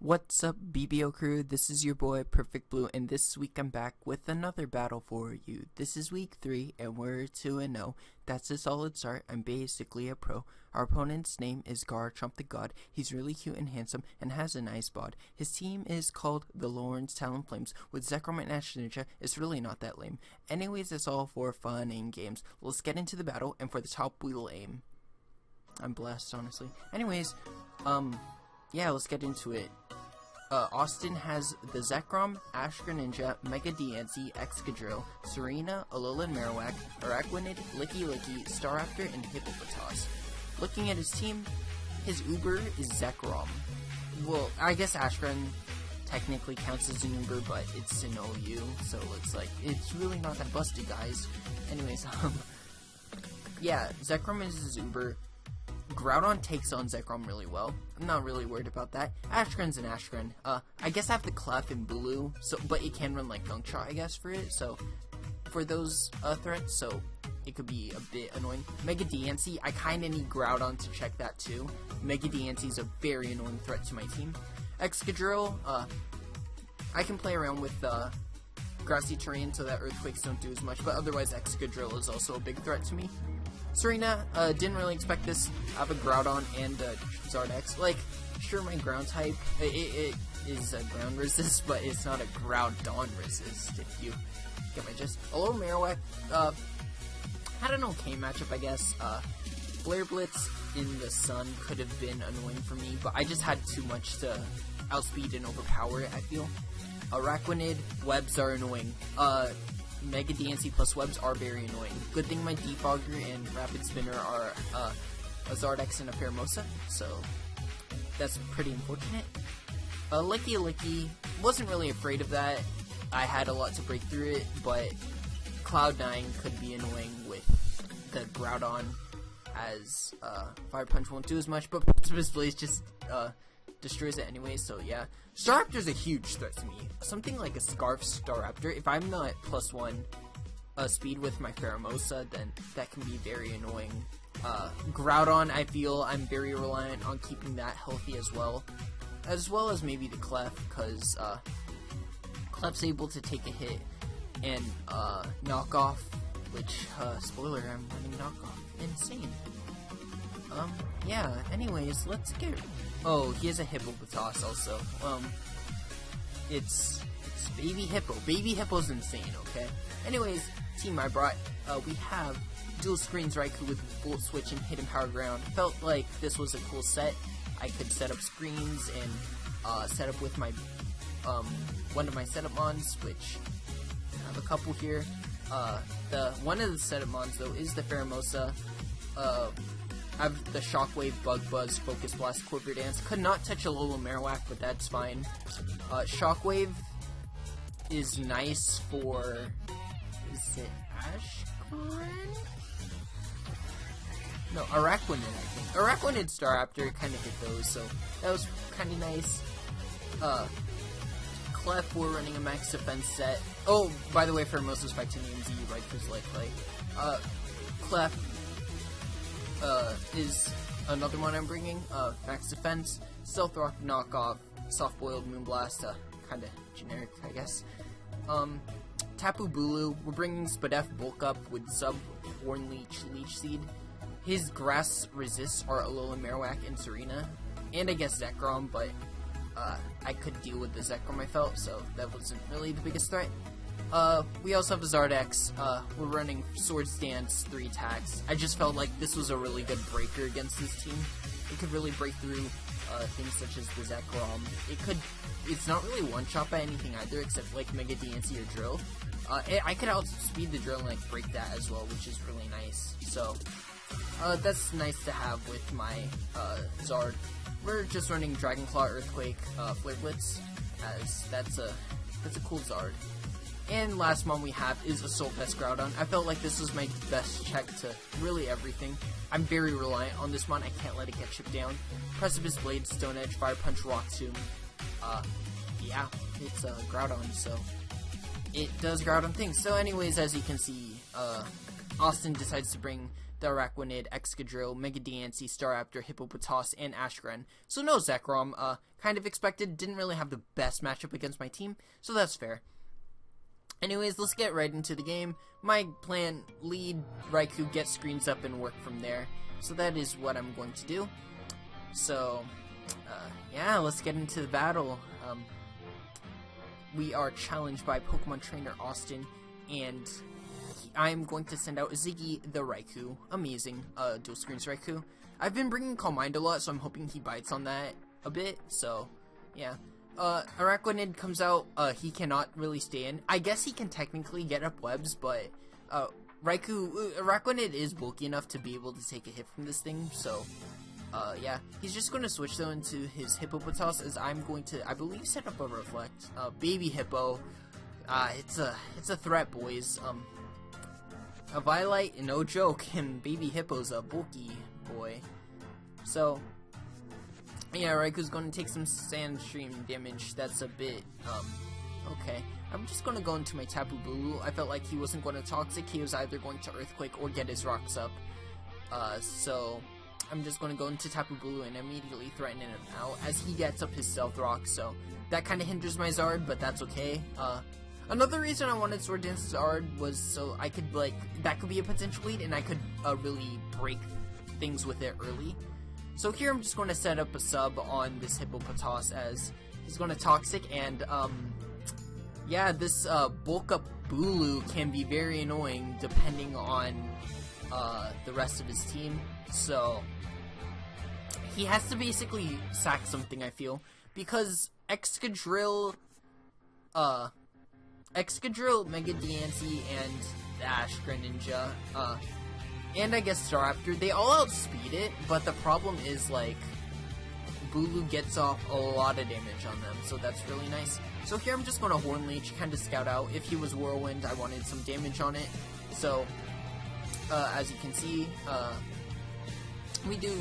What's up, BBO crew? This is your boy Perfect Blue, and this week I'm back with another battle for you. This is week 3, and we're 2-0. That's a solid start. I'm basically a pro. Our opponent's name is GarchompTheGod. He's really cute and handsome, and has a nice bod. His team is called the Talonflames, with Zekrom and Ash Ninja. It's really not that lame. Anyways, it's all for fun and games. Let's get into the battle, and for the top, we'll aim. I'm blessed, honestly. Anyways, yeah, let's get into it. Austin has the Zekrom, Ash Ninja, Mega Diancie, Excadrill, Serena, Alolan Marowak, Araquanid, Licky, Staraptor, and Hippopotas. Looking at his team, his Uber is Zekrom. Well, I guess Ashgren technically counts as an Uber, but it's an OU, so it's really not that busted, guys. Anyways, yeah, Zekrom is his Uber. Groudon takes on Zekrom really well. I'm not really worried about that. Ashgren's an Ashgren. I guess I have the Clef and Bulu, but it can run like Gunk Shot, I guess, for it. So, for those threats, so it could be a bit annoying. Mega Diancie, I kind of need Groudon to check that too. Mega Diancie is a very annoying threat to my team. Excadrill, I can play around with grassy terrain so that Earthquakes don't do as much, but otherwise Excadrill is also a big threat to me. Serena, didn't really expect this. I have a Groudon and a Zardex. Like, sure, my ground type, it is a ground resist, but it's not a Groudon resist, if you get my gist. Alolan Marowak, had an okay matchup, I guess. Flare Blitz in the sun could have been annoying for me, but I just had too much to outspeed and overpower it, I feel. Araquanid, webs are annoying. Mega Diancie plus webs are very annoying. Good thing my Defogger and Rapid Spinner are a Zardex and a Pheromosa, so that's pretty unfortunate. Licky, wasn't really afraid of that. I had a lot to break through it, but Cloud9 could be annoying with the Groudon, as Fire Punch won't do as much, but Precipice Blaze just destroys it anyway, so yeah. Staraptor's a huge threat to me. Something like a Scarf Staraptor, if I'm not +1 speed with my Pheromosa, then that can be very annoying. Groudon, I feel I'm very reliant on keeping that healthy as well as maybe the Clef, because Clef's able to take a hit and knock off, which, spoiler, I'm running knock off. Insane. Yeah, anyways, let's get... Oh, he has a Hippopotas also. It's Baby Hippo. Baby Hippo's insane, okay? Anyways, team I brought, we have Dual Screens Raikou with Volt Switch and Hidden Power Ground. Felt like this was a cool set. I could set up screens and set up with my one of my setup mons, which I have a couple here. One of the setup mons though is the Pheromosa. I have the Shockwave, Bug Buzz, Focus Blast, Quiver Dance. Could not touch a Alolan Marowak, but that's fine. Shockwave is nice for... Is it Ashgren? No, Araquanid, I think. Araquanid Staraptor kind of hit those, so that was kind of nice. Clef, we're running a max defense set. Oh, by the way, Pheromosa's Victinium Z, right, because like, Clef is another one I'm bringing, max defense, Stealth Rock, knockoff, soft boiled Moonblast, kinda generic, I guess. Tapu Bulu, we're bringing Spadef Bulk Up with Sub, Horn Leech Seed. His grass resists are Alolan Marowak and Serena, and I guess Zekrom, but I could deal with the Zekrom I felt, so that wasn't really the biggest threat. We also have a Zardex. We're running Swords Dance, 3 attacks. I just felt like this was a really good breaker against this team. It could really break through things such as the Zekrom. It's not really one-shot by anything either, except like Mega Diancie or Drill. I could outspeed the Drill and like break that as well, which is really nice. So, that's nice to have with my Zard. We're just running Dragon Claw, Earthquake, Flare Blitz, as that's a cool Zard. And last one we have is Assault Vest Groudon. I felt like this was my best check to really everything. I'm very reliant on this one. I can't let it get chipped down. Precipice Blade, Stone Edge, Fire Punch, Rock Tomb. Yeah, it's Groudon, so it does Groudon things. So anyways, as you can see, Austin decides to bring the Araquanid, Excadrill, Mega Diancie, Staraptor, Hippopotas, and Ashgren. So no Zekrom, kind of expected, didn't really have the best matchup against my team, so that's fair. Anyways, let's get right into the game. My plan, lead Raikou, get screens up, and work from there. So that is what I'm going to do. So, yeah, let's get into the battle. We are challenged by Pokemon Trainer Austin, and I'm going to send out Ziggy the Raikou. Amazing, dual screens Raikou. I've been bringing Calm Mind a lot, so I'm hoping he bites on that a bit, so, yeah. Araquanid comes out, he cannot really stay in. I guess he can technically get up webs, but, Araquanid is bulky enough to be able to take a hit from this thing, so, yeah. He's just going to switch, though, into his Hippopotas, as I'm going to, I believe, set up a Reflect. Baby Hippo, it's a threat, boys. A Violite, no joke, and Baby Hippo's a bulky boy. So, yeah, Raikou's going to take some Sandstream damage. That's a bit, okay. I'm just going to go into my Tapu Bulu. I felt like he wasn't going to Toxic. He was either going to Earthquake or get his rocks up. So I'm just going to go into Tapu Bulu and immediately threaten him out as he gets up his Stealth Rock. So that kind of hinders my Zard, but that's okay. Another reason I wanted Sword Dance Zard was so I could, like, that could be a potential lead, and I could really break things with it early. So here I'm just going to set up a sub on this Hippopotas as he's going to Toxic, and, yeah, this, Bulk Up Bulu can be very annoying depending on, the rest of his team. So, he has to basically sack something, I feel, because Excadrill, Mega Diancie, and Ash Greninja, and I guess Staraptor, they all outspeed it, but the problem is, like, Bulu gets off a lot of damage on them, so that's really nice. So here I'm just going to Horn Leech, kind of scout out. If he was Whirlwind, I wanted some damage on it. So, as you can see, we do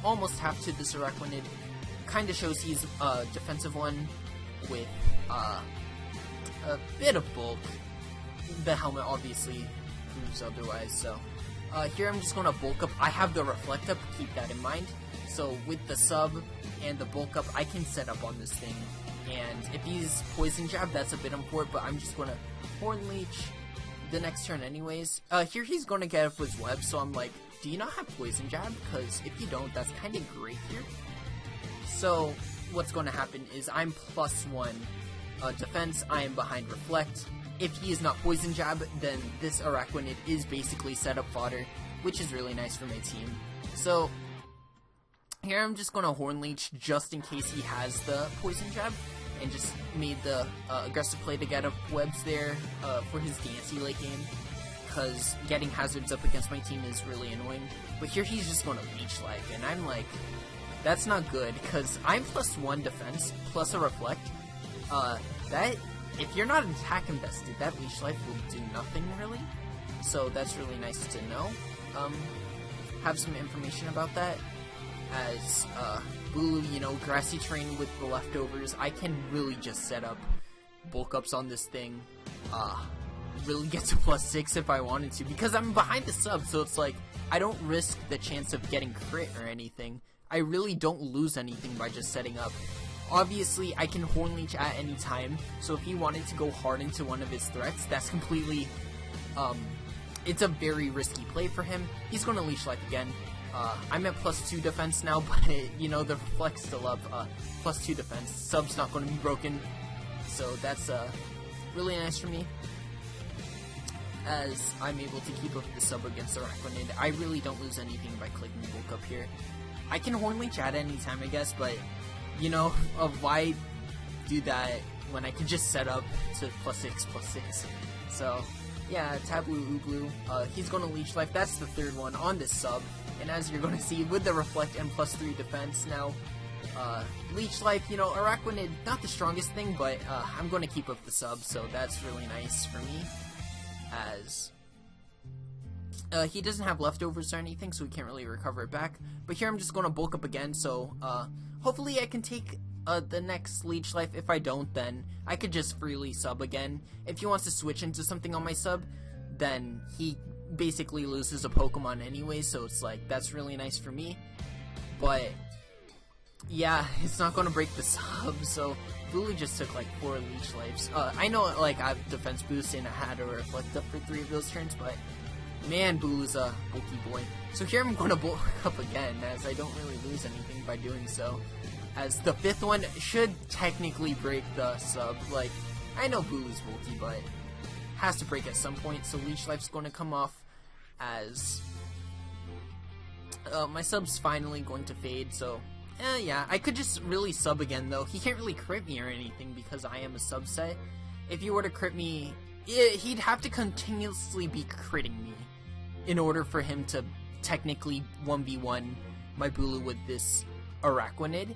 almost half to this Araquanid. Kind of shows he's a defensive one with, a bit of bulk. The helmet obviously proves otherwise, so here I'm just going to bulk up. I have the Reflect up, keep that in mind. So with the sub and the bulk up, I can set up on this thing. And if he's Poison Jab, that's a bit important, but I'm just going to Horn Leech the next turn anyways. Here he's going to get up his web, so I'm like, do you not have Poison Jab? Because if you don't, that's kind of great here. So what's going to happen is I'm +1 defense, I am behind Reflect. If he is not Poison Jab, then this Araquanid is basically setup fodder, which is really nice for my team. So here I'm just going to Horn Leech just in case he has the Poison Jab, and just made the aggressive play to get up webs there for his Diancie late game, because getting hazards up against my team is really annoying. But here he's just going to Leech Life, and I'm like, that's not good, because I'm +1 defense, plus a Reflect. That, if you're not attack invested, that Leech Life will do nothing really, so that's really nice to know. Have some information about that, as, Bulu, you know, grassy terrain with the leftovers, I can really just set up bulk ups on this thing, really get to +6 if I wanted to, because I'm behind the sub, so it's like, I don't risk the chance of getting crit or anything. I really don't lose anything by just setting up. Obviously, I can Horn Leech at any time, so if he wanted to go hard into one of his threats, that's completely, it's a very risky play for him. He's going to Leech Life again. I'm at +2 defense now, but, you know, the Reflect's still up, +2 defense. Sub's not going to be broken, so that's, really nice for me, as I'm able to keep up the sub against Araquanid. I really don't lose anything by clicking bulk up here. I can Horn Leech at any time, I guess, but, you know, why do that when I can just set up to +6/+6? So, yeah, Tablu Ooblu, he's going to Leech Life. That's the third one on this sub. And as you're going to see, with the Reflect and +3 defense now, Leech Life, you know, Araquanid, not the strongest thing, but I'm going to keep up the sub, so that's really nice for me, as he doesn't have leftovers or anything, so he can't really recover it back. But here I'm just going to bulk up again, so hopefully I can take the next Leech Life. If I don't, then I could just freely sub again. If he wants to switch into something on my sub, then he basically loses a Pokemon anyway, so it's like, that's really nice for me. But yeah, it's not going to break the sub, so Bulu just took like 4 Leech Lives. I know like I have defense boost and I had a Reflect Up for 3 of those turns, but man, Bulu's a bulky boy. So here I'm going to bulk up again, as I don't really lose anything by doing so. As the 5th one should technically break the sub. Like, I know Bulu's bulky, but has to break at some point, so Leech Life's going to come off as my sub's finally going to fade, so yeah, I could just really sub again though. He can't really crit me or anything because I am a subset. If he were to crit me, he'd have to continuously be critting me in order for him to technically 1v1 my Bulu with this Araquanid.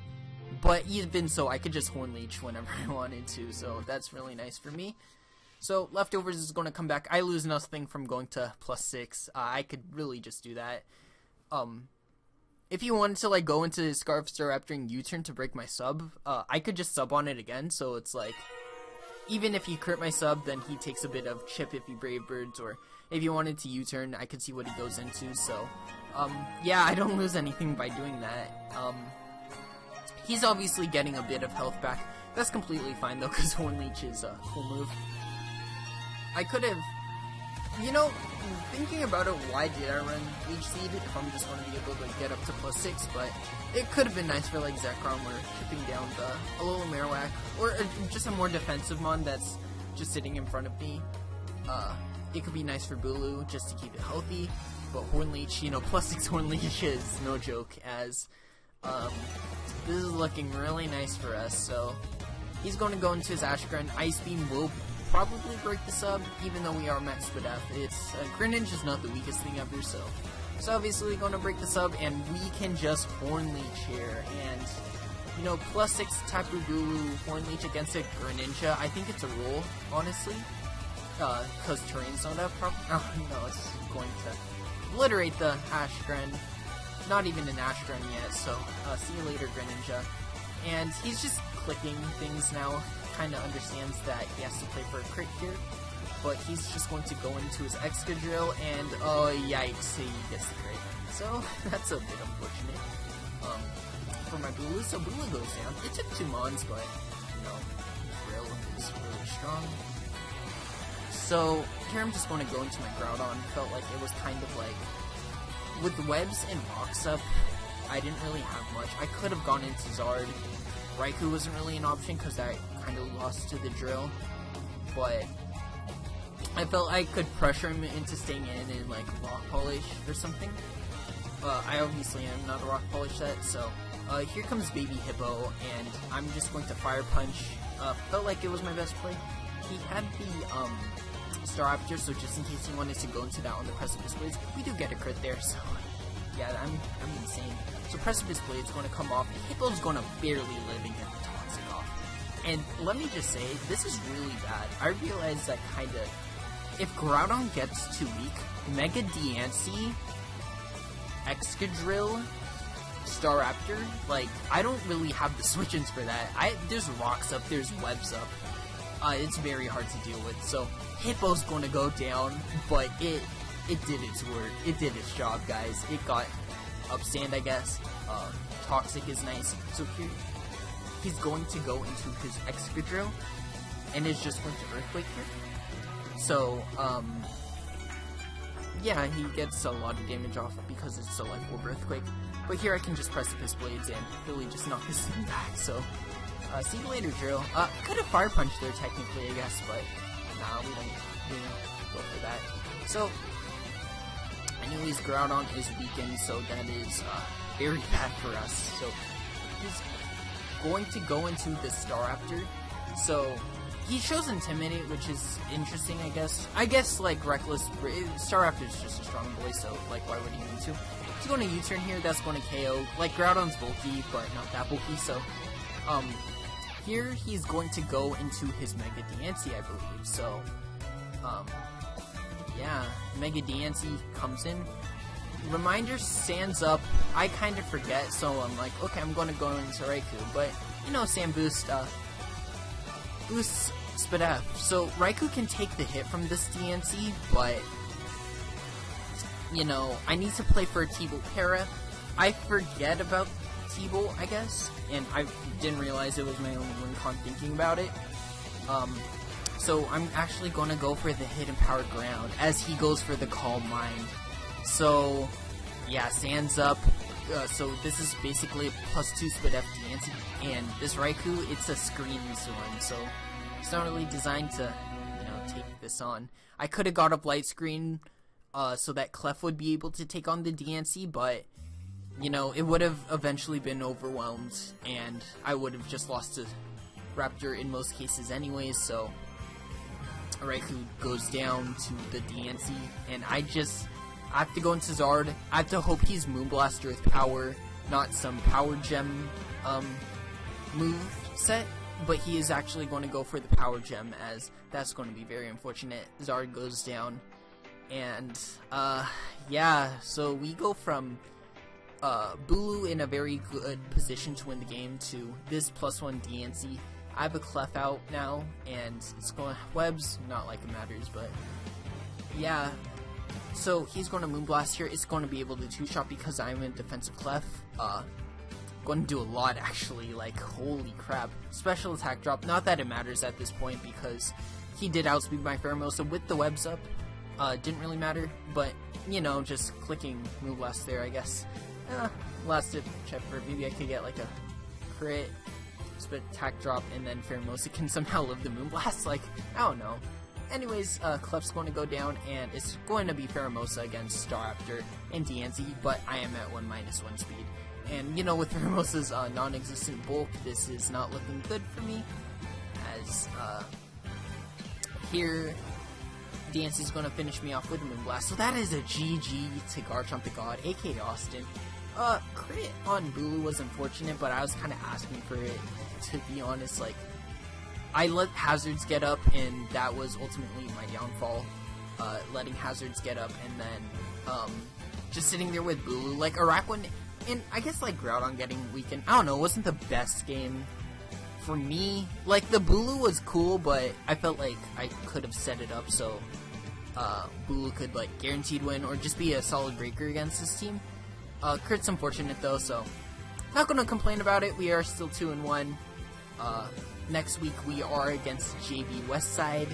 But even so, I could just Horn Leech whenever I wanted to, so that's really nice for me. So Leftovers is going to come back. I lose nothing from going to +6. I could really just do that. If you wanted to like go into Scarf Staraptor and U-turn to break my sub, I could just sub on it again. So it's like, even if he crit my sub, then he takes a bit of chip if he Brave Birds, or if you wanted to U-turn, I could see what he goes into. So yeah, I don't lose anything by doing that. He's obviously getting a bit of health back. That's completely fine though, because Horn Leech is a cool move. I could have, you know, thinking about it, why did I run Leech Seed if I'm just going to be able to get up to +6, but it could have been nice for like Zekrom or chipping down a little Marowak, or just a more defensive mon that's just sitting in front of me. It could be nice for Bulu just to keep it healthy, but Horn Leech, you know, +6 Horn Leech is no joke, as this is looking really nice for us. So he's going to go into his Ashgren. Ice Beam will probably break the sub, even though we are max Spadef. It's Greninja is not the weakest thing ever, so it's obviously going to break the sub, and we can just Horn Leech here. And you know, +6 Tapu Bulu Horn Leech against a Greninja, I think it's a roll, honestly, because Terrain's not up. Oh no, it's going to obliterate the Ashgren. Not even an Ashgren yet, so see you later, Greninja. And he's just clicking things now. Kind of understands that he has to play for a crit here, but he's just going to go into his Excadrill, and oh yikes, he gets the crit. So that's a bit unfortunate for my Bulu. So Bulu goes down. It took 2 mons, but you know, Drill is really strong. So here I'm just going to go into my Groudon. Felt like it was kind of like, with webs and rocks up, I didn't really have much. I could have gone into Zard. Raikou wasn't really an option because I kind of lost to the drill, but I felt I could pressure him into staying in and like Rock Polish or something. I obviously am not a Rock Polish set, so here comes Baby Hippo, and I'm just going to Fire Punch. Felt like it was my best play. He had the Staraptor, so just in case he wanted to go into that on the Precipice Blades, we do get a crit there, so yeah, I'm insane. So Precipice Blade's going to come off, Hippo's going to barely live and get the Toxic off. And let me just say, this is really bad. I realize that kind of, if Groudon gets too weak, Mega Diancie, Excadrill, Staraptor, like, I don't really have the switch-ins for that. There's rocks up, there's webs up. It's very hard to deal with, so Hippo's going to go down, but it did its work. It did its job, guys. It got Upstand, I guess. Toxic is nice. So here, he's going to go into his Excadrill, and is just going to Earthquake here. So, yeah, he gets a lot of damage off because it's a Life Orb Earthquake. But here I can just Precipice Blades and really just knock this thing back, so see you later, Drill. Could have Fire Punch there technically, I guess, but nah, we don't go for that. So, anyways, Groudon is weakened, so that is very bad for us. So, he's going to go into the Staraptor. So, he shows Intimidate, which is interesting, I guess. I guess, like, Reckless, Staraptor is just a strong boy, so, like, why would he need to? He's going to U-turn here, that's going to KO. Like, Groudon's bulky, but not that bulky, so, here he's going to go into his Mega Diancie, I believe. So, yeah, Mega Diancie comes in. Reminder stands up. I kind of forget, so I'm like, okay, I'm going to go into Raikou. But, you know, Sand Boost, boosts Spadef. So, Raikou can take the hit from this Diancie, but you know, I need to play for a T-Bolt para. I forget about T-Bolt, I guess, and I didn't realize it was my only win con thinking about it. So I'm actually going to go for the Hidden Power Ground, as he goes for the Calm Mind. So, yeah, Sands up. So this is basically a +2 split FD, and this Raikou, it's a screen storm, so it's not really designed to, you know, take this on. I could have got up Light Screen, so that Clef would be able to take on the DNC, but, you know, it would have eventually been overwhelmed, and I would have just lost to Raptor in most cases anyways, so Raikou goes down to the DNC, and I have to go into Zard. I have to hope he's Moonblaster with power, not some Power Gem move set, but he is actually going to go for the Power Gem, as that's going to be very unfortunate. Zard goes down, and yeah, so we go from Bulu in a very good position to win the game to this +1 DNC. I have a Clef out now, and it's going webs, not like it matters, but yeah. So he's going to Moonblast here. It's going to be able to 2-shot because I'm in defensive Clef. Going to do a lot, actually, like, holy crap. Special attack drop, not that it matters at this point because he did outspeed my Pheromosa with the webs up. Didn't really matter, but, you know, just clicking Moonblast there, I guess. Last ditch effort, maybe I could get, like, a crit, split attack drop, and then Pheromosa can somehow live the Moonblast, like, I don't know. Anyways, Clef's going to go down, and it's going to be Pheromosa against Staraptor and DNC, but I am at 1-1 speed. And, you know, with Pheromosa's non-existent bulk, this is not looking good for me, as, here, DNC's going to finish me off with a Moonblast. So that is a GG to GarchompTheGod, aka Austin. Crit on Bulu was unfortunate, but I was kind of asking for it, to be honest. Like, I let Hazards get up, and that was ultimately my downfall. Letting Hazards get up, and then, just sitting there with Bulu. Like, Araquan, and I guess, like, Groudon getting weakened, I don't know, it wasn't the best game for me. Like, the Bulu was cool, but I felt like I could have set it up so, Bulu could, like, guaranteed win, or just be a solid breaker against this team. Crit's unfortunate, though, so not gonna complain about it. We are still 2-1. Next week we are against JV Westside,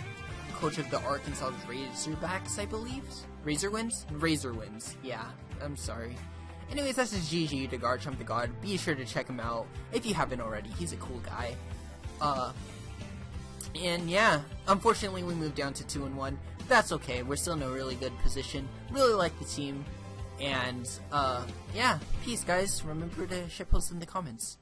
coach of the Arkansas Razorbacks, I believe? Razorwinds? Razorwinds, yeah, I'm sorry. Anyways, that's just GG to GarchompTheGod. Be sure to check him out if you haven't already. He's a cool guy. And yeah, unfortunately we moved down to 2-1. That's okay, we're still in a really good position. Really like the team. And, yeah, peace guys. Remember to share posts in the comments.